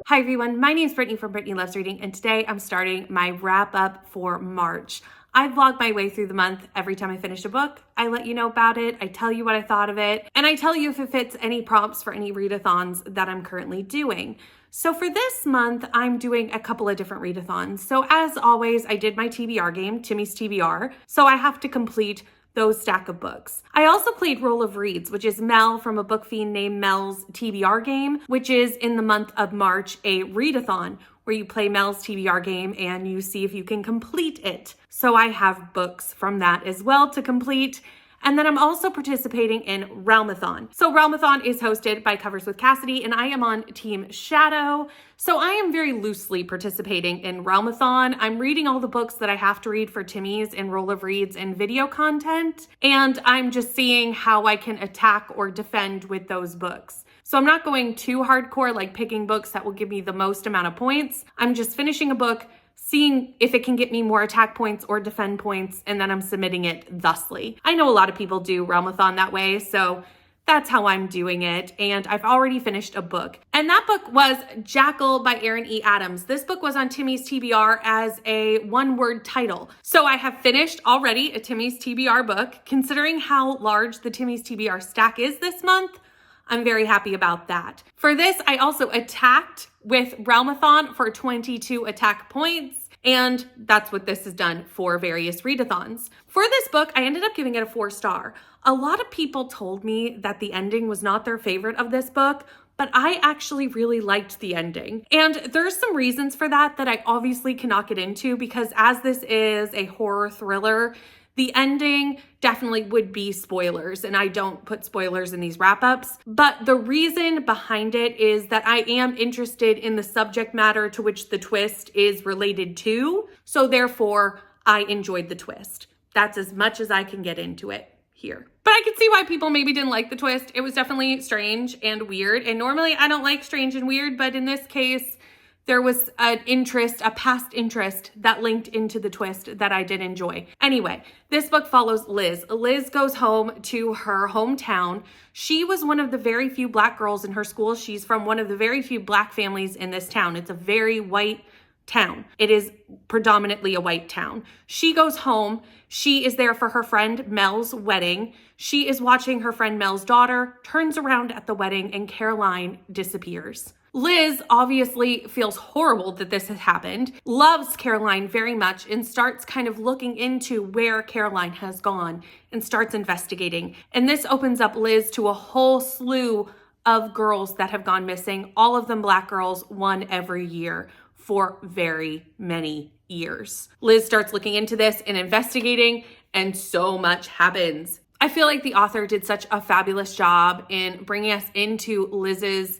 Hi everyone, my name is Brittany from Brittany Loves Reading, and today I'm starting my wrap up for March. I vlog my way through the month. Every time I finish a book, I let you know about it, I tell you what I thought of it, and I tell you if it fits any prompts for any readathons that I'm currently doing. So for this month, I'm doing a couple of different readathons. So as always, I did my TBR game, Timmy's TBR, so I have to complete those stack of books. I also played Roll of Reads, which is Mel from a book fiend named Mel's TBR game, which is in the month of March, a readathon where you play Mel's TBR game and you see if you can complete it. So I have books from that as well to complete. And then I'm also participating in Realmathon. So Realmathon is hosted by Covers with Cassidy, and I am on Team Shadow. So I am very loosely participating in Realmathon. I'm reading all the books that I have to read for Timmy's and Roll of Reads and video content, and I'm just seeing how I can attack or defend with those books. So I'm not going too hardcore, like picking books that will give me the most amount of points. I'm just finishing a book, seeing if it can get me more attack points or defend points, and then I'm submitting it thusly. I know a lot of people do Realmathon that way, so that's how I'm doing it, and I've already finished a book. And that book was Jackal by Aaron E. Adams. This book was on Timmy's TBR as a one-word title. So I have finished already a Timmy's TBR book. Considering how large the Timmy's TBR stack is this month, I'm very happy about that. For this, I also attacked with Realmathon for 22 attack points, and that's what this has done for various readathons. For this book, I ended up giving it a 4-star. A lot of people told me that the ending was not their favorite of this book, but I actually really liked the ending. And there's some reasons for that I obviously cannot get into, because as this is a horror thriller, the ending definitely would be spoilers, and I don't put spoilers in these wrap-ups. But the reason behind it is that I am interested in the subject matter to which the twist is related to, so therefore I enjoyed the twist. That's as much as I can get into it here. But I can see why people maybe didn't like the twist. It was definitely strange and weird, and normally I don't like strange and weird, but in this case, there was an interest, a past interest that linked into the twist that I did enjoy. Anyway, this book follows Liz. Liz goes home to her hometown. She was one of the very few Black girls in her school. She's from one of the very few Black families in this town. It's a very white town. It is predominantly a white town. She goes home. She is there for her friend Mel's wedding. She is watching her friend Mel's daughter, turns around at the wedding, and Caroline disappears. Liz obviously feels horrible that this has happened, loves Caroline very much, and starts kind of looking into where Caroline has gone and starts investigating. And this opens up Liz to a whole slew of girls that have gone missing, all of them Black girls, one every year for very many years. Liz starts looking into this and investigating, and so much happens. I feel like the author did such a fabulous job in bringing us into Liz's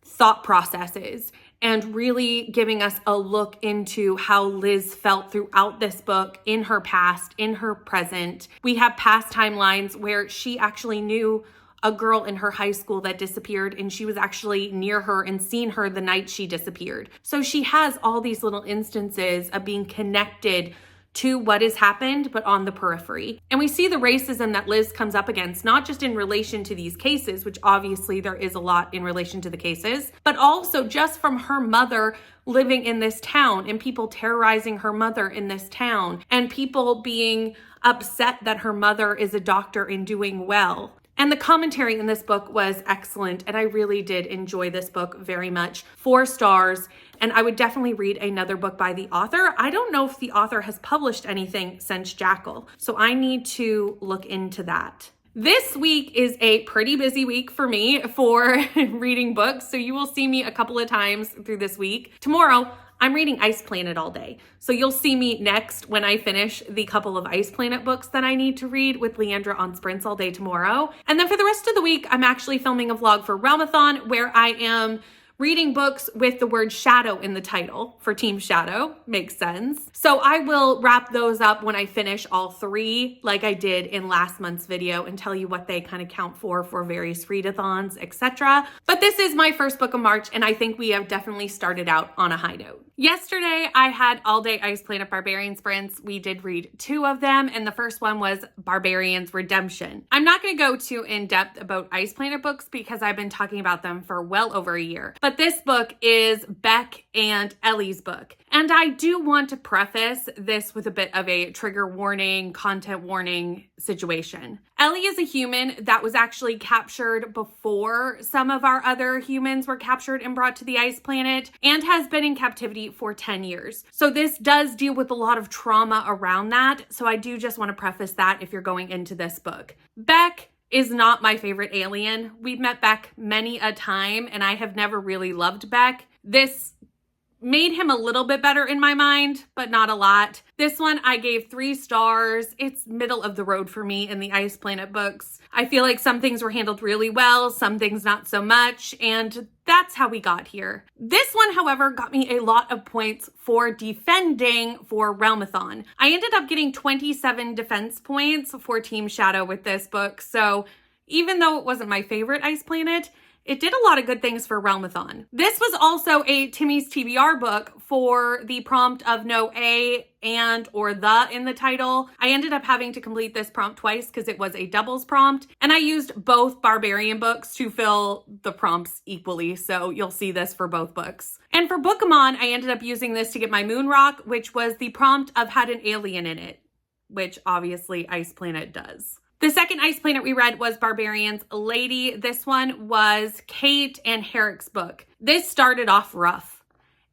thought processes and really giving us a look into how Liz felt throughout this book, in her past, in her present. We have past timelines where she actually knew a girl in her high school that disappeared, and she was actually near her and seen her the night she disappeared. So she has all these little instances of being connected to what has happened, but on the periphery. And we see the racism that Liz comes up against, not just in relation to these cases, which obviously there is a lot in relation to the cases, but also just from her mother living in this town and people terrorizing her mother in this town and people being upset that her mother is a doctor and doing well. And the commentary in this book was excellent, and I really did enjoy this book very much. 4 stars, and I would definitely read another book by the author. I don't know if the author has published anything since Jackal, so I need to look into that. This week is a pretty busy week for me for reading books, so you will see me a couple of times through this week. Tomorrow, I'm reading Ice Planet all day. So you'll see me next when I finish the couple of Ice Planet books that I need to read with Leandra on sprints all day tomorrow. And then for the rest of the week, I'm actually filming a vlog for Realmathon where I am reading books with the word shadow in the title for Team Shadow. Makes sense. So I will wrap those up when I finish all 3, like I did in last month's video, and tell you what they kind of count for various readathons, etc. But this is my first book of March, and I think we have definitely started out on a high note. Yesterday, I had all day Ice Planet Barbarian sprints. We did read 2 of them, and the first one was Barbarian's Redemption. I'm not going to go too in depth about Ice Planet books because I've been talking about them for well over a year, but but this book is Beck and Ellie's book. And I do want to preface this with a bit of a trigger warning, content warning situation. Ellie is a human that was actually captured before some of our other humans were captured and brought to the ice planet, and has been in captivity for 10 years. So this does deal with a lot of trauma around that. So I do just want to preface that if you're going into this book. Beck is not my favorite alien. We've met Beck many a time, and I have never really loved Beck. This made him a little bit better in my mind, but not a lot. This one I gave 3 stars. It's middle of the road for me in the Ice Planet books. I feel like some things were handled really well, some things not so much, and that's how we got here. This one, however, got me a lot of points for defending for Realmathon. I ended up getting 27 defense points for Team Shadow with this book, so even though it wasn't my favorite Ice Planet, it did a lot of good things for Realmathon. This was also a Timmy's TBR book for the prompt of no A and or the in the title. I ended up having to complete this prompt twice because it was a doubles prompt, and I used both barbarian books to fill the prompts equally, so you'll see this for both books. And for Bookemon, I ended up using this to get my Moon Rock, which was the prompt of had an alien in it, which obviously Ice Planet does. The second Ice Planet we read was Barbarian's Lady. This one was Kate and Herrick's book. This started off rough.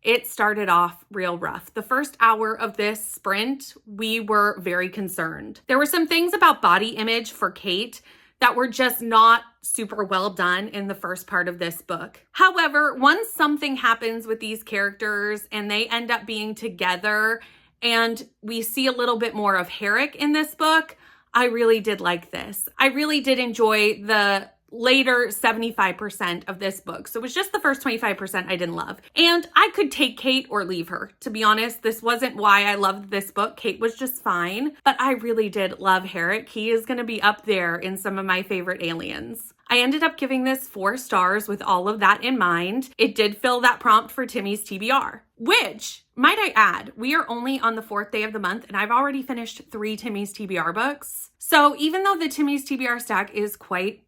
It started off real rough. The first hour of this sprint, we were very concerned. There were some things about body image for Kate that were just not super well done in the first part of this book. However, once something happens with these characters and they end up being together and we see a little bit more of Herrick in this book, I really did like this. I really did enjoy the later 75% of this book. So it was just the first 25% I didn't love. And I could take Kate or leave her. To be honest, this wasn't why I loved this book. Kate was just fine, but I really did love Herrick. He is going to be up there in some of my favorite aliens. I ended up giving this 4 stars with all of that in mind. It did fill that prompt for Timmy's TBR, which, might I add, we are only on the 4th day of the month and I've already finished 3 Timmy's TBR books. So even though the Timmy's TBR stack is quite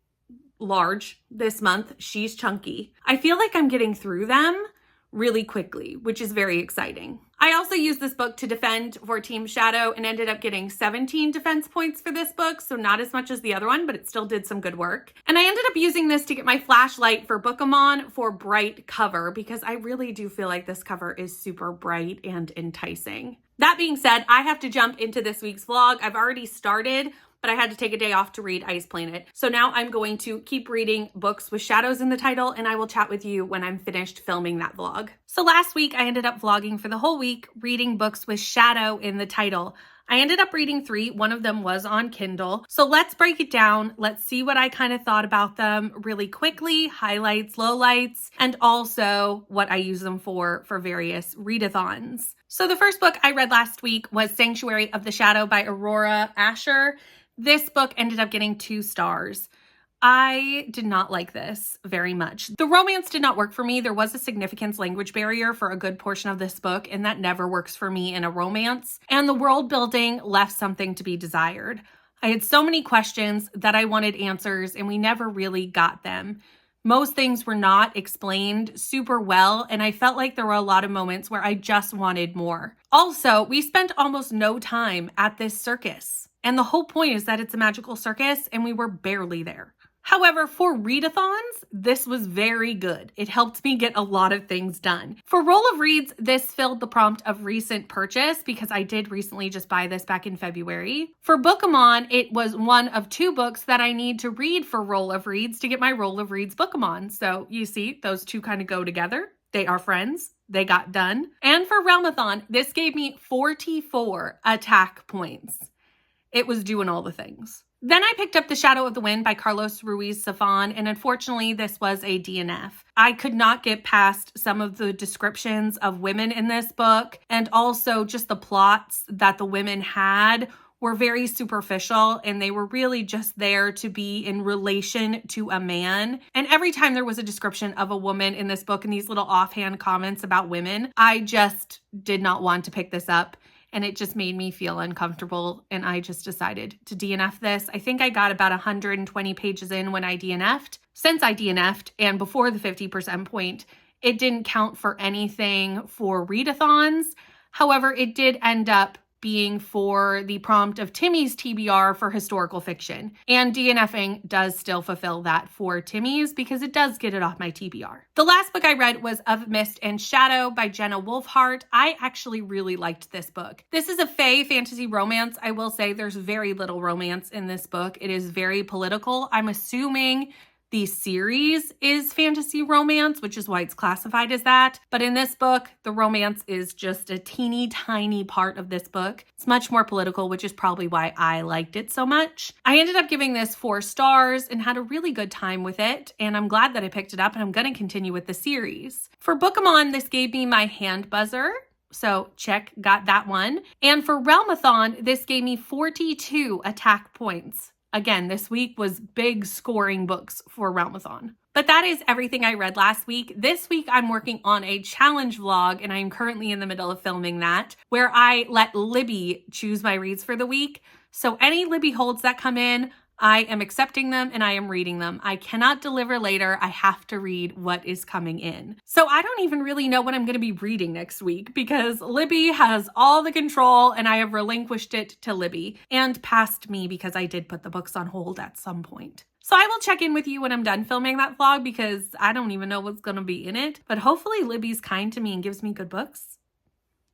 large this month, she's chunky. I feel like I'm getting through them really quickly, which is very exciting. I also used this book to defend for Team Shadow and ended up getting 17 defense points for this book, so not as much as the other one, but it still did some good work. And I ended up using this to get my flashlight for Bookemon for bright cover, because I really do feel like this cover is super bright and enticing. That being said, I have to jump into this week's vlog. I've already started, but I had to take a day off to read Ice Planet. So now I'm going to keep reading books with shadows in the title, and I will chat with you when I'm finished filming that vlog. So last week I ended up vlogging for the whole week, reading books with shadow in the title. I ended up reading 3. One of them was on Kindle. So let's break it down. Let's see what I kind of thought about them really quickly, highlights, lowlights, and also what I use them for various readathons. So the first book I read last week was Sanctuary of the Shadow by Aurora Asher. This book ended up getting 2 stars. I did not like this very much. The romance did not work for me. There was a significance language barrier for a good portion of this book, and that never works for me in a romance. And the world building left something to be desired. I had so many questions that I wanted answers, and we never really got them. Most things were not explained super well, and I felt like there were a lot of moments where I just wanted more. Also, we spent almost no time at this circus. And the whole point is that it's a magical circus, and we were barely there. However, for readathons, this was very good. It helped me get a lot of things done. For Roll of Reads, this filled the prompt of recent purchase because I did recently just buy this back in February. For Bookemon, it was one of 2 books that I need to read for Roll of Reads to get my Roll of Reads Bookemon. So you see, those 2 kind of go together. They are friends. They got done. And for Realmathon, this gave me 44 attack points. It was doing all the things. Then I picked up The Shadow of the Wind by Carlos Ruiz Zafón, and unfortunately this was a DNF. I could not get past some of the descriptions of women in this book, and also just the plots that the women had were very superficial, and they were really just there to be in relation to a man. And every time there was a description of a woman in this book and these little offhand comments about women, I just did not want to pick this up. And it just made me feel uncomfortable, and I just decided to DNF this. I think I got about 120 pages in when I DNF'd. Since I DNF'd, and before the 50% point, It didn't count for anything for readathons. However, it did end up being for the prompt of Timmy's TBR for historical fiction. And DNFing does still fulfill that for Timmy's because it does get it off my TBR. The last book I read was Of Mist and Shadow by Jenna Wolfhart. I actually really liked this book. This is a fae fantasy romance. I will say there's very little romance in this book. It is very political. I'm assuming the series is fantasy romance, which is why it's classified as that. But in this book, the romance is just a teeny tiny part of this book. It's much more political, which is probably why I liked it so much. I ended up giving this 4 stars and had a really good time with it. And I'm glad that I picked it up, and I'm going to continue with the series. For Bookemon, this gave me my hand buzzer. So check, got that one. And for Realmathon, this gave me 42 attack points. Again, this week was big scoring books for Realmathon. But that is everything I read last week. This week, I'm working on a challenge vlog, and I'm currently in the middle of filming that, where I let Libby choose my reads for the week. So any Libby holds that come in, I am accepting them and I am reading them. I cannot deliver later. I have to read what is coming in. So I don't even really know what I'm going to be reading next week because Libby has all the control and I have relinquished it to Libby and past me because I did put the books on hold at some point. So I will check in with you when I'm done filming that vlog because I don't even know what's going to be in it. But hopefully Libby's kind to me and gives me good books.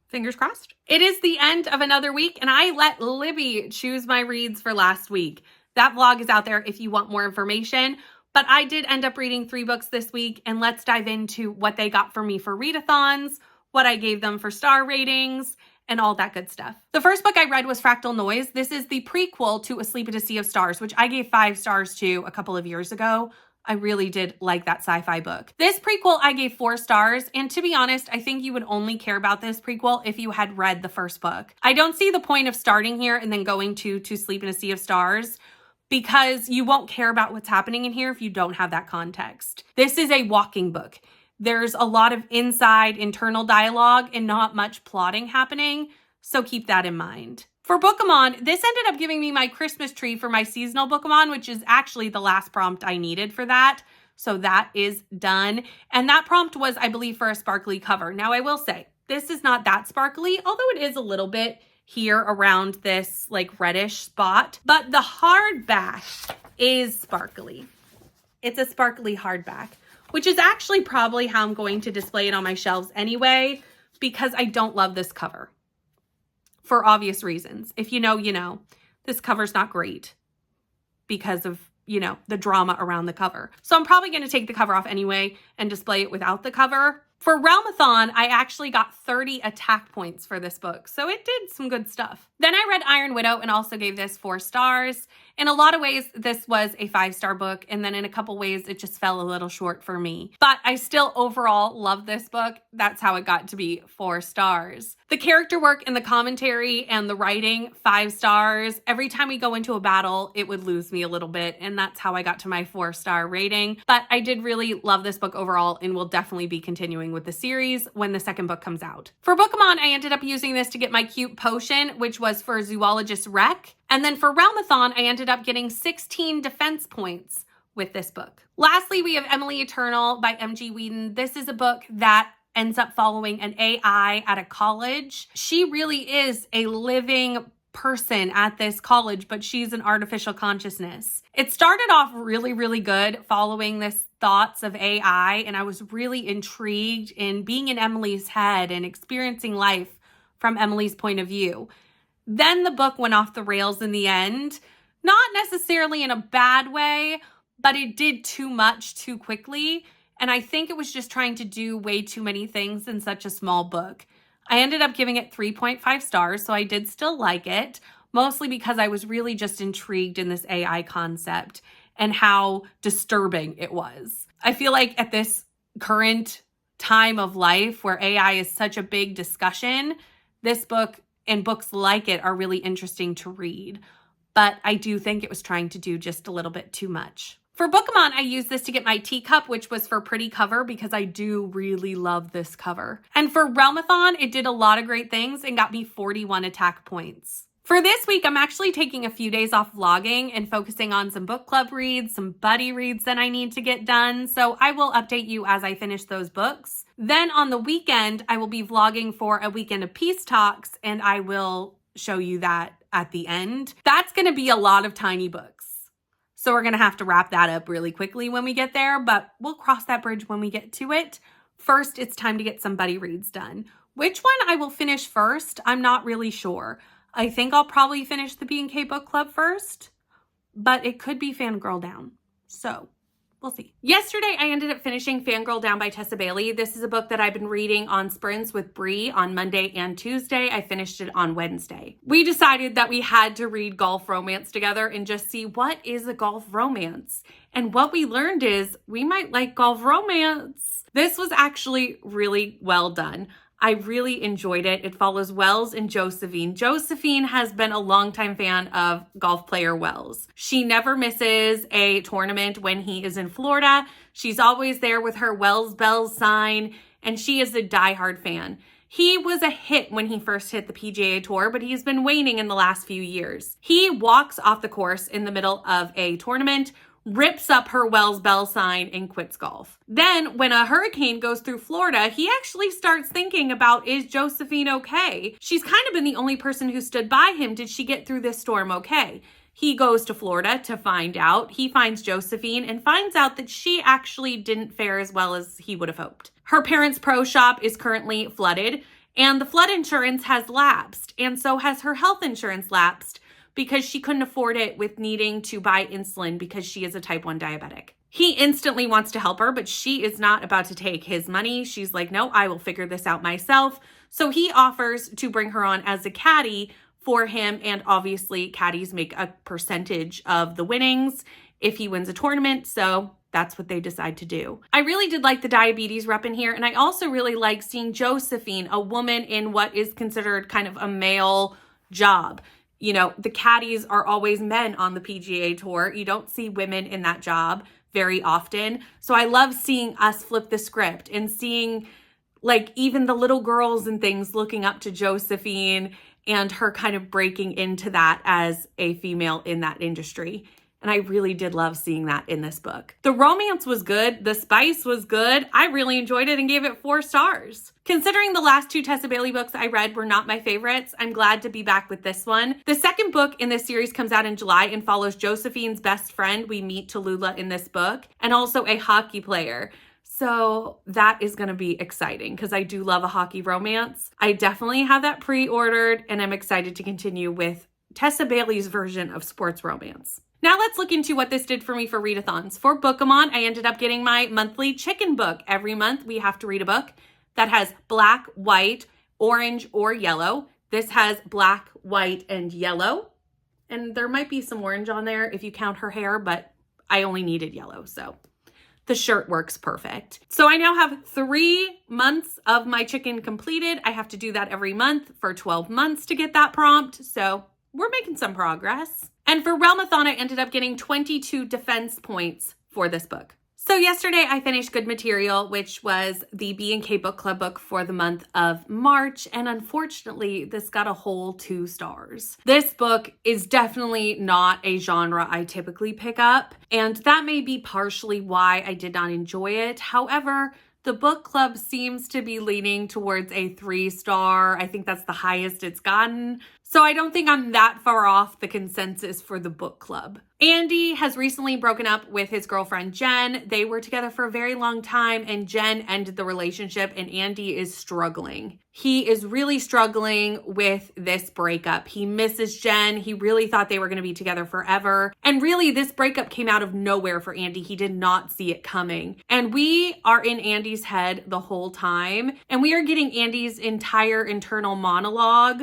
Fingers crossed. It is the end of another week and I let Libby choose my reads for last week. That vlog is out there if you want more information, but I did end up reading 3 books this week, and let's dive into what they got for me for readathons, what I gave them for star ratings, and all that good stuff. The first book I read was Fractal Noise. This is the prequel to Asleep at a Sea of Stars, which I gave 5 stars to a couple of years ago. I really did like that sci-fi book. This prequel I gave 4 stars, and to be honest, I think you would only care about this prequel if you had read the first book. I don't see the point of starting here and then going to Sleep in a Sea of Stars, because you won't care about what's happening in here if you don't have that context. This is a walking book. There's a lot of internal dialogue and not much plotting happening, so keep that in mind. For Bookemon, this ended up giving me my Christmas tree for my seasonal Bookemon, which is actually the last prompt I needed for that. So that is done. And that prompt was, I believe, for a sparkly cover. Now, I will say, this is not that sparkly, although it is a little bit here around this like reddish spot, but the hardback is sparkly. It's a sparkly hardback, which is actually probably how I'm going to display it on my shelves anyway, because I don't love this cover for obvious reasons. If you know, you know, this cover's not great because of, you know, the drama around the cover. So I'm probably going to take the cover off anyway and display it without the cover. For Realmathon, I actually got 30 attack points for this book, so it did some good stuff. Then I read Iron Widow and also gave this 4 stars. In a lot of ways, this was a 5-star book, and then in a couple ways, it just fell a little short for me. But I still overall love this book. That's how it got to be 4 stars. The character work and the commentary and the writing, 5 stars. Every time we go into a battle, it would lose me a little bit, and that's how I got to my 4-star rating. But I did really love this book overall and will definitely be continuing with the series when the second book comes out. For Bookemon, I ended up using this to get my cute potion, which was for Zoologist Rec. And then for Realmathon, I ended up getting 16 defense points with this book. Lastly, we have Emily Eternal by M.G. Whedon. This is a book that ends up following an AI at a college. She really is a living person at this college, but she's an artificial consciousness. It started off really, really good following this thoughts of AI, and I was really intrigued in being in Emily's head and experiencing life from Emily's point of view. Then the book went off the rails in the end, not necessarily in a bad way, but it did too much too quickly. And I think it was just trying to do way too many things in such a small book. I ended up giving it 3.5 stars, so I did still like it, mostly because I was really just intrigued in this AI concept and how disturbing it was. I feel like at this current time of life where AI is such a big discussion, this book and books like it are really interesting to read. But I do think it was trying to do just a little bit too much. For Bookemon, I used this to get my teacup, which was for pretty cover because I do really love this cover. And for Realmathon, it did a lot of great things and got me 41 attack points. For this week, I'm actually taking a few days off vlogging and focusing on some book club reads, some buddy reads that I need to get done. So I will update you as I finish those books. Then on the weekend, I will be vlogging for a weekend of peace talks, and I will show you that at the end. That's going to be a lot of tiny books. So we're going to have to wrap that up really quickly when we get there, but we'll cross that bridge when we get to it. First, it's time to get some buddy reads done. Which one I will finish first, I'm not really sure. I think I'll probably finish the B&K book club first, but it could be Fangirl Down. So we'll see. Yesterday, I ended up finishing Fangirl Down by Tessa Bailey. This is a book that I've been reading on sprints with Bree on Monday and Tuesday. I finished it on Wednesday. We decided that we had to read golf romance together and just see what is a golf romance. And what we learned is we might like golf romance. This was actually really well done. I really enjoyed it. It follows Wells and Josephine. Josephine has been a longtime fan of golf player Wells. She never misses a tournament when he is in Florida. She's always there with her Wells Bells sign, and she is a diehard fan. He was a hit when he first hit the PGA Tour, but he's been waning in the last few years. He walks off the course in the middle of a tournament, rips up her Wells Bell sign, and quits golf. Then when a hurricane goes through Florida, he actually starts thinking about, is Josephine okay? She's kind of been the only person who stood by him. Did she get through this storm okay? He goes to Florida to find out. He finds Josephine and finds out that she actually didn't fare as well as he would have hoped. Her parents' pro shop is currently flooded, and the flood insurance has lapsed, and so has her health insurance lapsed, because she couldn't afford it with needing to buy insulin because she is a type 1 diabetic. He instantly wants to help her, but she is not about to take his money. She's like, no, I will figure this out myself. So he offers to bring her on as a caddy for him, and obviously caddies make a percentage of the winnings if he wins a tournament, so that's what they decide to do. I really did like the diabetes rep in here, and I also really like seeing Josephine, a woman in what is considered kind of a male job. You know, the caddies are always men on the PGA Tour. You don't see women in that job very often. So I love seeing us flip the script and seeing like even the little girls and things looking up to Josephine and her kind of breaking into that as a female in that industry. And I really did love seeing that in this book. The romance was good. The spice was good. I really enjoyed it and gave it 4 stars. Considering the last 2 Tessa Bailey books I read were not my favorites, I'm glad to be back with this one. The second book in this series comes out in July and follows Josephine's best friend. We meet Tallulah in this book, and also a hockey player. So that is going to be exciting because I do love a hockey romance. I definitely have that pre-ordered, and I'm excited to continue with Tessa Bailey's version of sports romance. Now let's look into what this did for me for readathons. For Bookemon, I ended up getting my monthly chicken book. Every month we have to read a book that has black, white, orange, or yellow. This has black, white, and yellow. And there might be some orange on there if you count her hair, but I only needed yellow, so the shirt works perfect. So I now have 3 months of my chicken completed. I have to do that every month for 12 months to get that prompt. So we're making some progress. And for Realmathon, I ended up getting 22 defense points for this book. So yesterday I finished Good Material, which was the B&K book club book for the month of March. And unfortunately, this got a whole 2 stars. This book is definitely not a genre I typically pick up, and that may be partially why I did not enjoy it. However, the book club seems to be leaning towards a 3-star. I think that's the highest it's gotten. So I don't think I'm that far off the consensus for the book club. Andy has recently broken up with his girlfriend, Jen. They were together for a very long time, and Jen ended the relationship, and Andy is struggling. He is really struggling with this breakup. He misses Jen. He really thought they were going to be together forever. And really, this breakup came out of nowhere for Andy. He did not see it coming. And we are in Andy's head the whole time, and we are getting Andy's entire internal monologue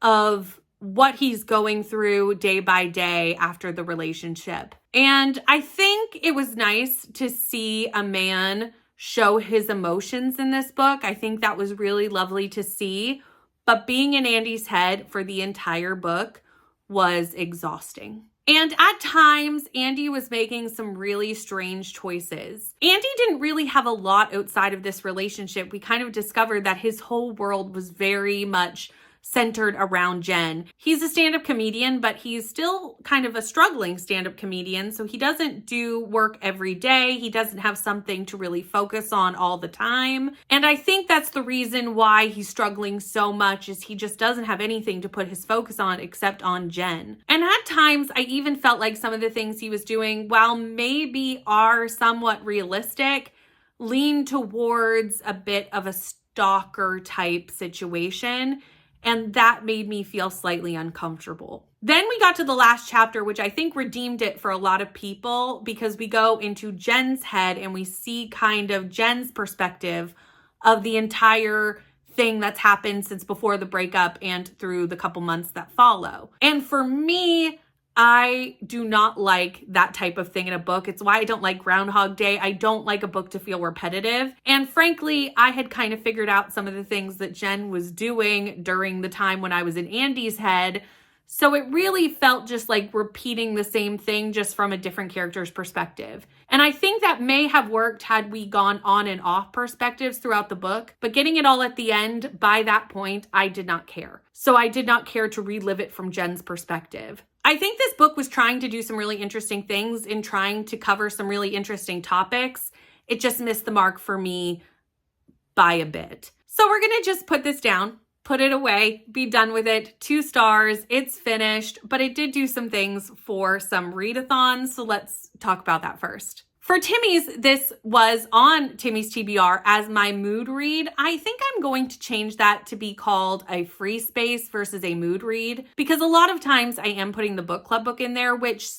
of what he's going through day by day after the relationship. And I think it was nice to see a man show his emotions in this book. I think that was really lovely to see. But being in Andy's head for the entire book was exhausting. And at times, Andy was making some really strange choices. Andy didn't really have a lot outside of this relationship. We kind of discovered that his whole world was very much centered around Jen. He's a stand-up comedian, but he's still kind of a struggling stand-up comedian, so he doesn't do work every day. He doesn't have something to really focus on all the time. And I think that's the reason why he's struggling so much, is he just doesn't have anything to put his focus on except on Jen. And at times, I even felt like some of the things he was doing, while maybe are somewhat realistic, lean towards a bit of a stalker type situation. And that made me feel slightly uncomfortable. Then we got to the last chapter, which I think redeemed it for a lot of people, because we go into Jen's head and we see kind of Jen's perspective of the entire thing that's happened since before the breakup and through the couple months that follow. And for me, I do not like that type of thing in a book. It's why I don't like Groundhog Day. I don't like a book to feel repetitive. And frankly, I had kind of figured out some of the things that Jen was doing during the time when I was in Andy's head. So it really felt just like repeating the same thing, just from a different character's perspective. And I think that may have worked had we gone on and off perspectives throughout the book, but getting it all at the end, by that point, I did not care. So I did not care to relive it from Jen's perspective. I think this book was trying to do some really interesting things in trying to cover some really interesting topics. It just missed the mark for me by a bit. So we're going to just put this down, put it away, be done with it. 2 stars, it's finished, but it did do some things for some readathons. So let's talk about that first. For Timmy's, this was on Timmy's TBR as my mood read. I think I'm going to change that to be called a free space versus a mood read, because a lot of times I am putting the book club book in there, which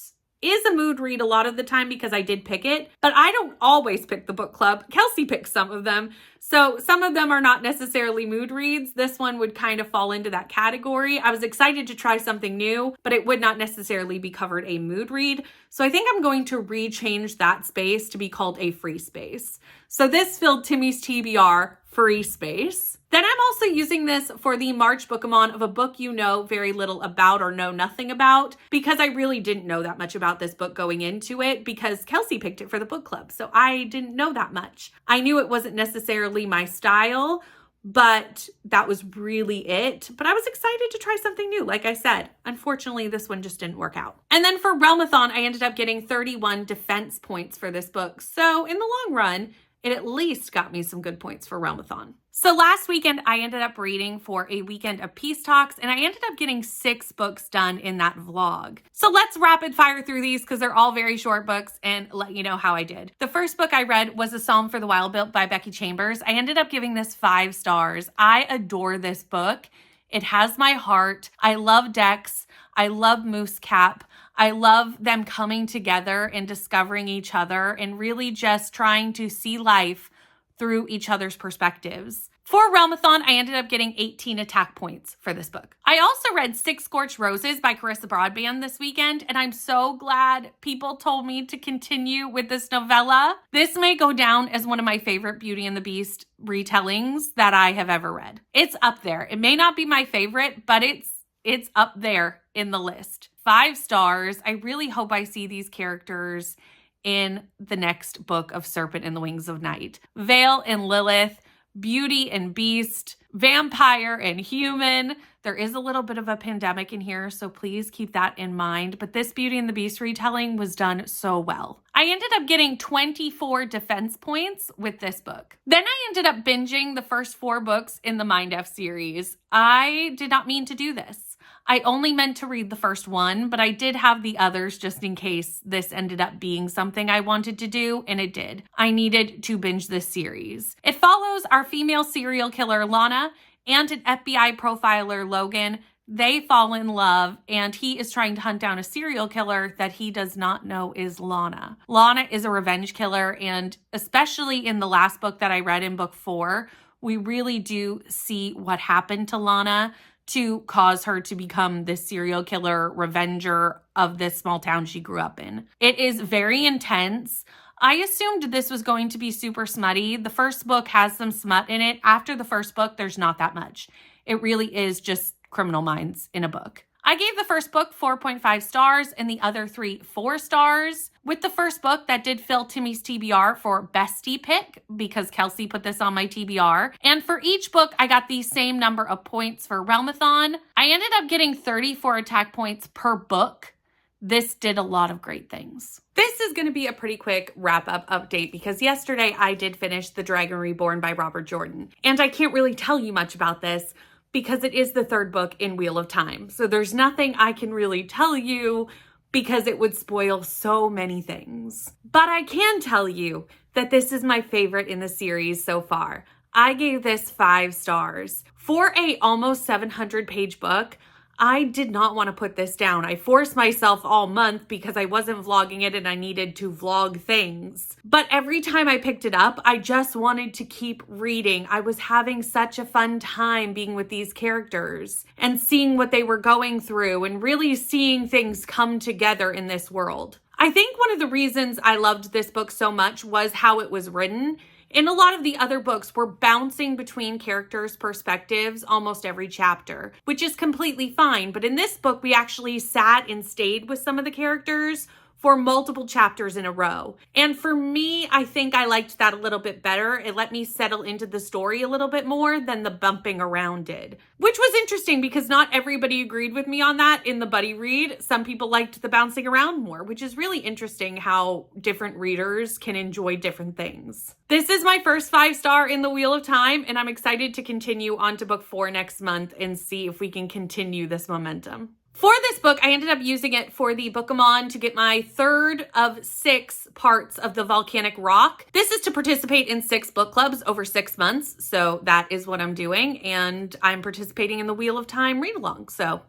is a mood read a lot of the time because I did pick it, but I don't always pick the book club. Kelsey picks some of them. So some of them are not necessarily mood reads. This one would kind of fall into that category. I was excited to try something new, but it would not necessarily be covered a mood read. So I think I'm going to rechange that space to be called a free space. So this filled Timmy's TBR free space. Then I'm also using this for the March Bookemon of a book you know very little about or know nothing about, because I really didn't know that much about this book going into it because Kelsey picked it for the book club. So I didn't know that much. I knew it wasn't necessarily my style, but that was really it. But I was excited to try something new. Like I said, unfortunately, this one just didn't work out. And then for Realmathon, I ended up getting 31 defense points for this book. So in the long run, it at least got me some good points for Realmathon. So last weekend, I ended up reading for a weekend of peace talks, and I ended up getting 6 books done in that vlog. So let's rapid fire through these because they're all very short books and let you know how I did. The first book I read was A Psalm for the Wild Built by Becky Chambers. I ended up giving this 5 stars. I adore this book. It has my heart. I love Dex. I love Moose Cap. I love them coming together and discovering each other and really just trying to see life through each other's perspectives. For Realmathon, I ended up getting 18 attack points for this book. I also read 6 Scorched Roses by Carissa Broadband this weekend, and I'm so glad people told me to continue with this novella. This may go down as one of my favorite Beauty and the Beast retellings that I have ever read. It's up there. It may not be my favorite, but it's up there in the list. 5 stars. I really hope I see these characters in the next book of Serpent and the Wings of Night. Vale and Lilith, Beauty and Beast, Vampire and Human. There is a little bit of a pandemic in here, so please keep that in mind. But this Beauty and the Beast retelling was done so well. I ended up getting 24 defense points with this book. Then I ended up binging the first 4 books in the Mind F series. I did not mean to do this. I only meant to read the first one, but I did have the others just in case this ended up being something I wanted to do, and it did. I needed to binge this series. It follows our female serial killer, Lana, and an FBI profiler, Logan. They fall in love, and he is trying to hunt down a serial killer that he does not know is Lana. Lana is a revenge killer, and especially in the last book that I read in book 4, we really do see what happened to Lana to cause her to become this serial killer revenger of this small town she grew up in. It is very intense. I assumed this was going to be super smutty. The first book has some smut in it. After the first book, there's not that much. It really is just Criminal Minds in a book. I I gave the first book 4.5 stars and the other 3 4 stars. With the first book, that did fill Timmy's TBR for bestie pick because Kelsey put this on my TBR. And for each book, I got the same number of points for Realmathon. I ended up getting 34 attack points per book. This did a lot of great things. This is going to be a pretty quick wrap-up update because yesterday I did finish The Dragon Reborn by Robert Jordan. And I can't really tell you much about this because it is the 3rd book in Wheel of Time. So there's nothing I can really tell you because it would spoil so many things. But I can tell you that this is my favorite in the series so far. I gave this 5 stars. For a almost 700-page book, I did not want to put this down. I forced myself all month because I wasn't vlogging it and I needed to vlog things. But every time I picked it up, I just wanted to keep reading. I was having such a fun time being with these characters and seeing what they were going through and really seeing things come together in this world. I think one of the reasons I loved this book so much was how it was written. In a lot of the other books, we're bouncing between characters' perspectives almost every chapter, which is completely fine. But in this book, we actually sat and stayed with some of the characters for multiple chapters in a row. And for me, I think I liked that a little bit better. It let me settle into the story a little bit more than the bumping around did, which was interesting because not everybody agreed with me on that in the buddy read. Some people liked the bouncing around more, which is really interesting how different readers can enjoy different things. This is my first 5-star in the Wheel of Time, and I'm excited to continue on to book 4 next month and see if we can continue this momentum. For this book, I ended up using it for the Bookemon to get my 3rd of 6 parts of the volcanic rock. This is to participate in 6 book clubs over 6 months, so that is what I'm doing, and I'm participating in the Wheel of Time read-along, so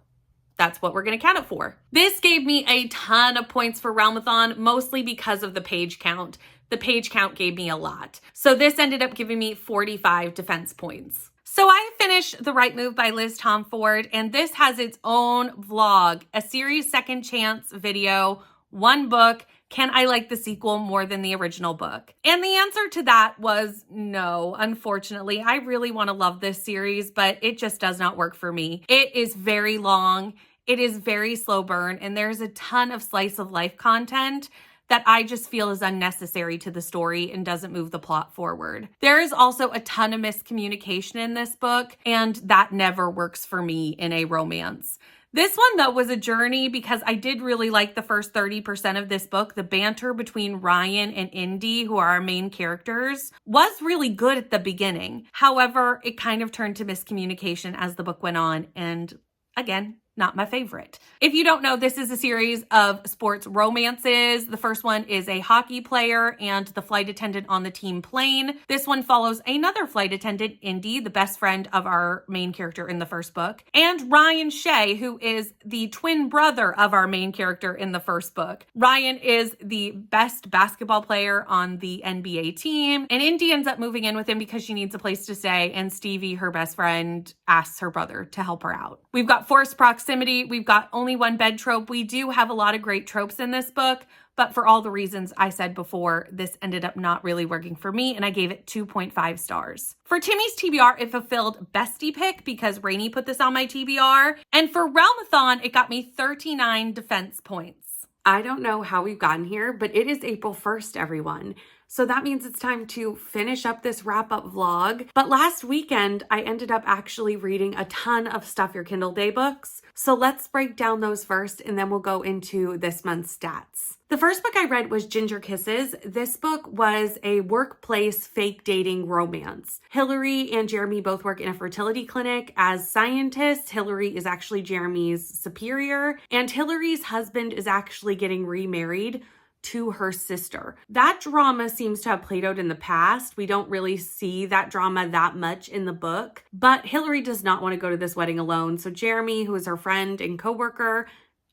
that's what we're going to count it for. This gave me a ton of points for Realmathon, mostly because of the page count. The page count gave me a lot. So this ended up giving me 45 defense points. So I finished The Right Move by Liz Tomford, and this has its own vlog, a series second chance video, 1 book. Can I like the sequel more than the original book? And the answer to that was no, unfortunately. I really want to love this series, but it just does not work for me. It is very long. It is very slow burn, and there's a ton of slice of life content that I just feel is unnecessary to the story and doesn't move the plot forward. There is also a ton of miscommunication in this book, and that never works for me in a romance. This one, though, was a journey because I did really like the first 30% of this book. The banter between Ryan and Indy, who are our main characters, was really good at the beginning. However, it kind of turned to miscommunication as the book went on, and again, not my favorite. If you don't know, this is a series of sports romances. The first one is a hockey player and the flight attendant on the team plane. This one follows another flight attendant, Indy, the best friend of our main character in the first book, and Ryan Shea, who is the twin brother of our main character in the first book. Ryan is the best basketball player on the NBA team, and Indy ends up moving in with him because she needs a place to stay, and Stevie, her best friend, asks her brother to help her out. We've got forced proximity. We've got only one bed trope. We do have a lot of great tropes in this book, but for all the reasons I said before, this ended up not really working for me, and I gave it 2.5 stars. For Timmy's TBR, it fulfilled bestie pick because Rainey put this on my TBR, and for Realmathon, it got me 39 defense points. I don't know how we've gotten here, but it is April 1st, everyone. So that means it's time to finish up this wrap-up vlog. But last weekend, I ended up actually reading a ton of Stuff Your Kindle Day books. So let's break down those first, and then we'll go into this month's stats. The first book I read was Ginger Kisses. This book was a workplace fake dating romance. Hillary and Jeremy both work in a fertility clinic as scientists. Hillary is actually Jeremy's superior, and Hillary's husband is actually getting remarried to her sister. That drama seems to have played out in the past. We don't really see that drama that much in the book, but Hillary does not want to go to this wedding alone. So Jeremy, who is her friend and coworker,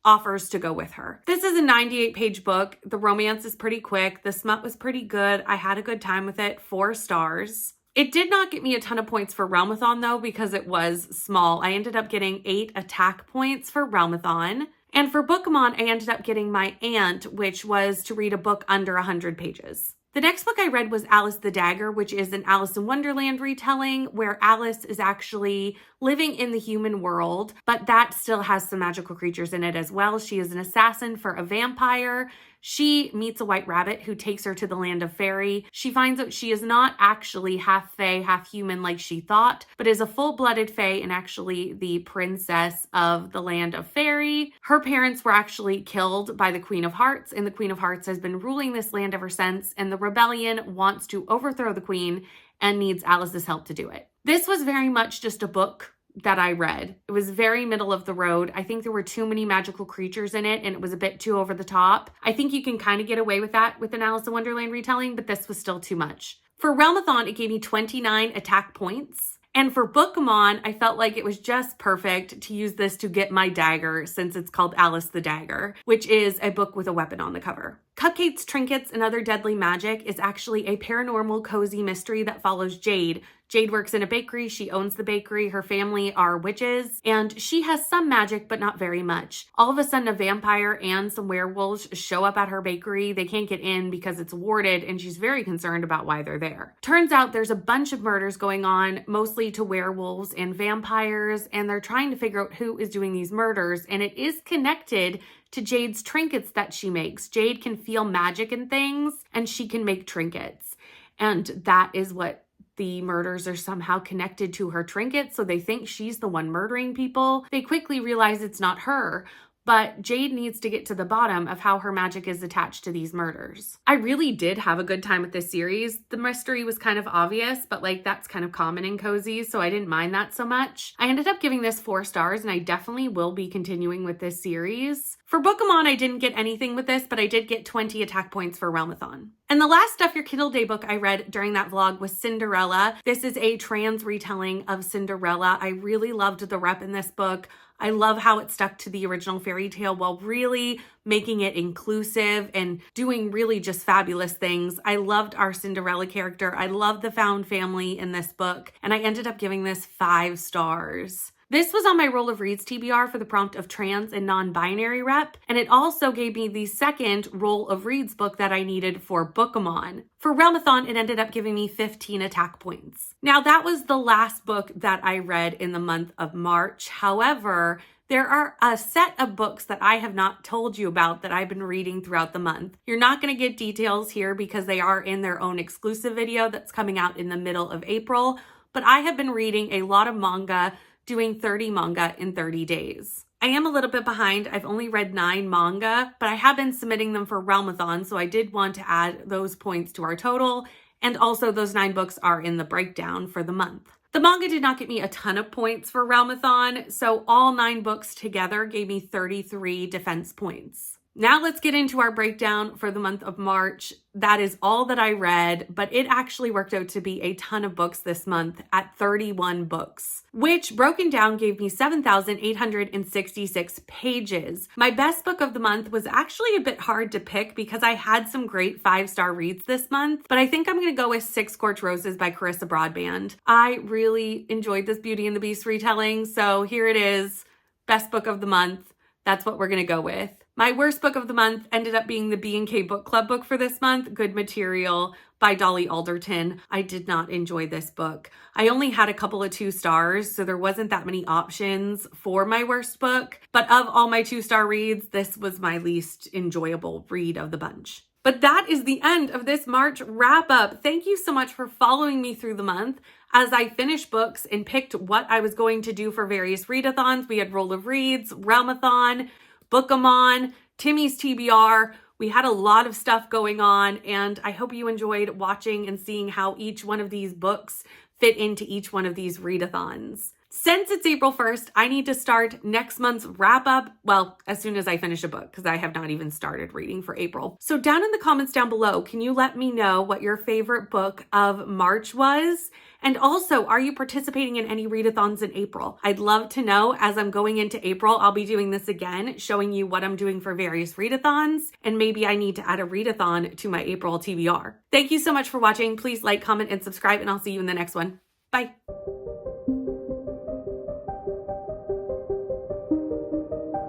offers to go with her. This is a 98-page book. The romance is pretty quick. The smut was pretty good. I had a good time with it. 4 stars. It did not get me a ton of points for Realmathon though, because it was small. I ended up getting 8 attack points for Realmathon. And for Bookemon, I ended up getting my aunt, which was to read a book under 100 pages. The next book I read was Alice the Dagger, which is an Alice in Wonderland retelling where Alice is actually living in the human world, but that still has some magical creatures in it as well. She is an assassin for a vampire. She meets a white rabbit who takes her to the land of fairy. She finds out she is not actually half fae, half human like she thought, but is a full-blooded fae and actually the princess of the land of fairy. Her parents were actually killed by the Queen of Hearts, and the Queen of Hearts has been ruling this land ever since, and the rebellion wants to overthrow the queen and needs Alice's help to do it. This was very much just a book that I read. It was very middle of the road. I think there were too many magical creatures in it and it was a bit too over the top. I think you can kind of get away with that with an Alice in Wonderland retelling, but this was still too much. For Realmathon, it gave me 29 attack points. And for Bookemon, I felt like it was just perfect to use this to get my dagger since it's called Alice the Dagger, which is a book with a weapon on the cover. Cupcakes, Trinkets, and Other Deadly Magic is actually a paranormal cozy mystery that follows Jade. Jade works in a bakery. She owns the bakery. Her family are witches, and she has some magic, but not very much. All of a sudden, a vampire and some werewolves show up at her bakery. They can't get in because it's warded, and she's very concerned about why they're there. Turns out there's a bunch of murders going on, mostly to werewolves and vampires, and they're trying to figure out who is doing these murders, and it is connected to Jade's trinkets that she makes. Jade can feel magic in things, and she can make trinkets. And that is what the murders are somehow connected to her trinkets, so they think she's the one murdering people. They quickly realize it's not her, but Jade needs to get to the bottom of how her magic is attached to these murders. I really did have a good time with this series. The mystery was kind of obvious, but like that's kind of common in cozy, so I didn't mind that so much. I ended up giving this 4 stars, and I definitely will be continuing with this series. For Bookemon, I didn't get anything with this, but I did get 20 attack points for Realmathon. And the last Stuff Your Kindle Day book I read during that vlog was Cinderella. This is a trans retelling of Cinderella. I really loved the rep in this book. I love how it stuck to the original fairy tale while really making it inclusive and doing really just fabulous things. I loved our Cinderella character. I loved the found family in this book, and I ended up giving this 5 stars. This was on my Roll of Reads TBR for the prompt of trans and non-binary rep, and it also gave me the second Roll of Reads book that I needed for Bookemon. For Realmathon, it ended up giving me 15 attack points. Now, that was the last book that I read in the month of March. However, there are a set of books that I have not told you about that I've been reading throughout the month. You're not going to get details here because they are in their own exclusive video that's coming out in the middle of April, but I have been reading a lot of manga, doing 30 manga in 30 days. I am a little bit behind. I've only read 9 manga, but I have been submitting them for Realmathon, so I did want to add those points to our total, and also those 9 books are in the breakdown for the month. The manga did not get me a ton of points for Realmathon, so all 9 books together gave me 33 defense points. Now let's get into our breakdown for the month of March. That is all that I read, but it actually worked out to be a ton of books this month at 31 books, which broken down gave me 7,866 pages. My best book of the month was actually a bit hard to pick because I had some great 5-star reads this month, but I think I'm going to go with 6 Scorched Roses by Carissa Broadband. I really enjoyed this Beauty and the Beast retelling, so here it is, best book of the month. That's what we're going to go with. My worst book of the month ended up being the B&K Book Club book for this month, Good Material by Dolly Alderton. I did not enjoy this book. I only had a couple of 2 stars, so there wasn't that many options for my worst book. But of all my 2-star reads, this was my least enjoyable read of the bunch. But that is the end of this March wrap up. Thank you so much for following me through the month. As I finished books and picked what I was going to do for various readathons, we had Roll of Reads, Realmathon, Bookemon, Timmy's TBR. We had a lot of stuff going on, and I hope you enjoyed watching and seeing how each one of these books fit into each one of these readathons. Since it's April 1st, I need to start next month's wrap up, well, as soon as I finish a book, because I have not even started reading for April. So down in the comments down below, can you let me know what your favorite book of March was? And also, are you participating in any readathons in April? I'd love to know. As I'm going into April, I'll be doing this again, showing you what I'm doing for various readathons, and maybe I need to add a readathon to my April TBR. Thank you so much for watching. Please like, comment, and subscribe, and I'll see you in the next one. Bye.